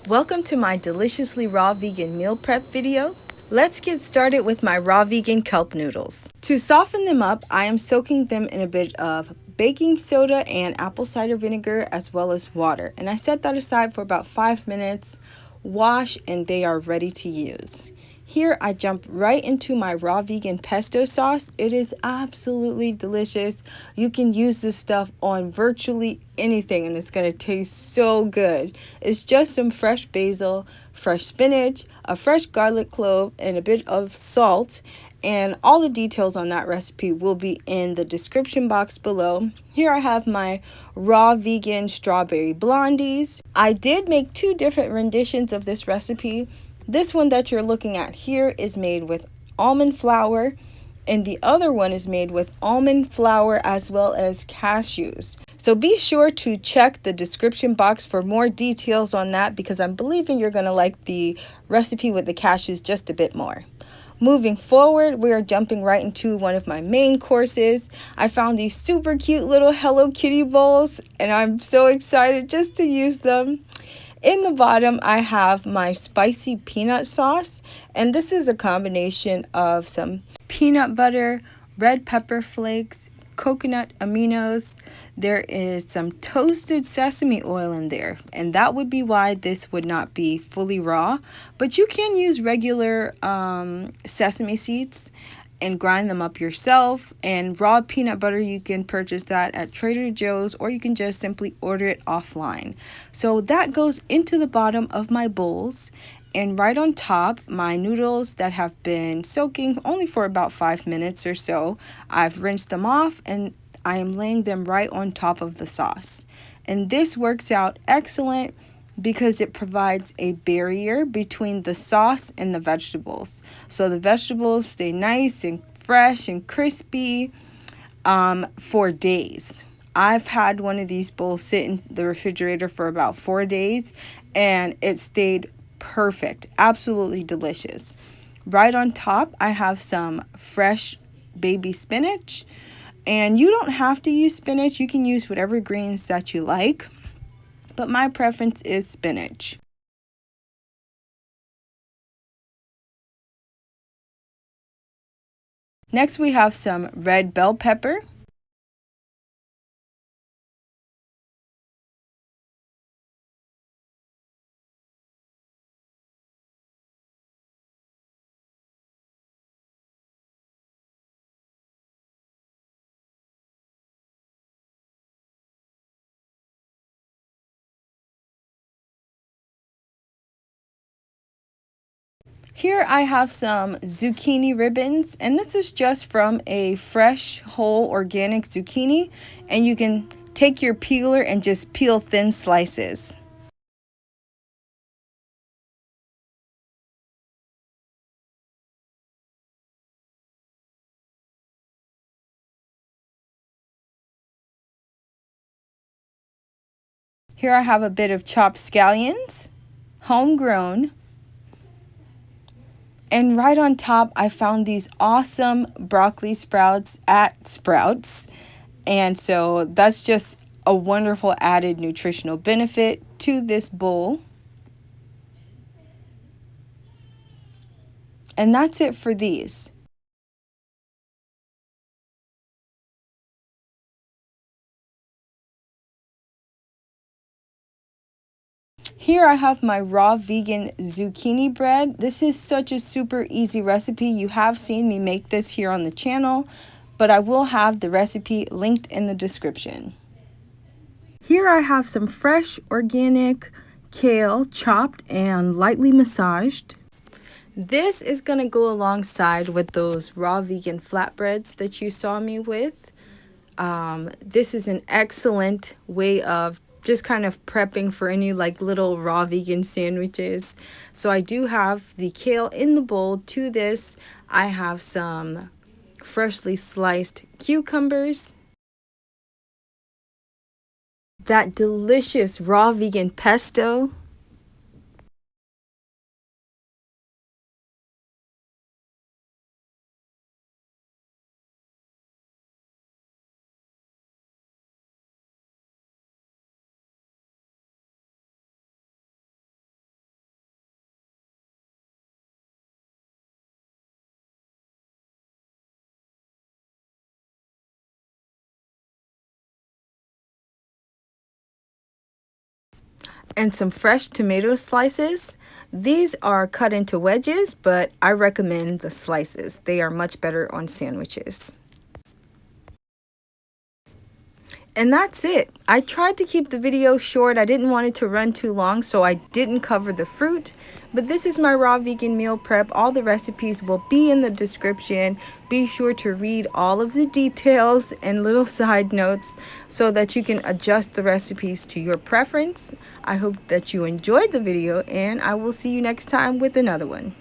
Welcome to my deliciously raw vegan meal prep video. Let's get started with my raw vegan kelp noodles. To soften them up, I am soaking them in a bit of baking soda and apple cider vinegar as well as water. And I set that aside for about 5 minutes, wash, and they are ready to use. Here I jump right into my raw vegan pesto sauce. It is absolutely delicious. You can use this stuff on virtually anything and it's going to taste so good. It's just some fresh basil, fresh spinach, a fresh garlic clove, and a bit of salt. And all the details on that recipe will be in the description box below. Here I have my raw vegan strawberry blondies. I did make 2 different renditions of this recipe. This one that you're looking at here is made with almond flour, and the other one is made with almond flour as well as cashews. So be sure to check the description box for more details on that because I'm believing you're going to like the recipe with the cashews just a bit more. Moving forward, we are jumping right into one of my main courses. I found these super cute little Hello Kitty bowls and I'm so excited just to use them. In the bottom, I have my spicy peanut sauce, and this is a combination of some peanut butter, red pepper flakes, coconut aminos. There is some toasted sesame oil in there, and that would be why this would not be fully raw, but you can use regular sesame seeds and grind them up yourself. And raw peanut butter, you can purchase that at Trader Joe's or you can just simply order it offline. So that goes into the bottom of my bowls, and right on top, my noodles that have been soaking only for about 5 minutes or so. I've rinsed them off and I am laying them right on top of the sauce. And this works out excellent because it provides a barrier between the sauce and the vegetables. So the vegetables stay nice and fresh and crispy for days. I've had one of these bowls sit in the refrigerator for about 4 days and it stayed perfect, absolutely delicious. Right on top, I have some fresh baby spinach. And you don't have to use spinach, you can use whatever greens that you like, but my preference is spinach. Next, we have some red bell pepper. Here I have some zucchini ribbons, and this is just from a fresh, whole, organic zucchini, and you can take your peeler and just peel thin slices. Here I have a bit of chopped scallions, homegrown. And right on top, I found these awesome broccoli sprouts at Sprouts. And so that's just a wonderful added nutritional benefit to this bowl. And that's it for these. Here I have my raw vegan zucchini bread. This is such a super easy recipe. You have seen me make this here on the channel, but I will have the recipe linked in the description. Here I have some fresh organic kale chopped and lightly massaged. This is going to go alongside with those raw vegan flatbreads that you saw me with. This is an excellent way of just kind of prepping for any like little raw vegan sandwiches. So I do have the kale in the bowl. To this, I have some freshly sliced cucumbers, that delicious raw vegan pesto, and some fresh tomato slices. These are cut into wedges, but I recommend the slices. They are much better on sandwiches. And that's it. I tried to keep the video short. I didn't want it to run too long, so I didn't cover the fruit. But this is my raw vegan meal prep. All the recipes will be in the description. Be sure to read all of the details and little side notes so that you can adjust the recipes to your preference. I hope that you enjoyed the video, and I will see you next time with another one.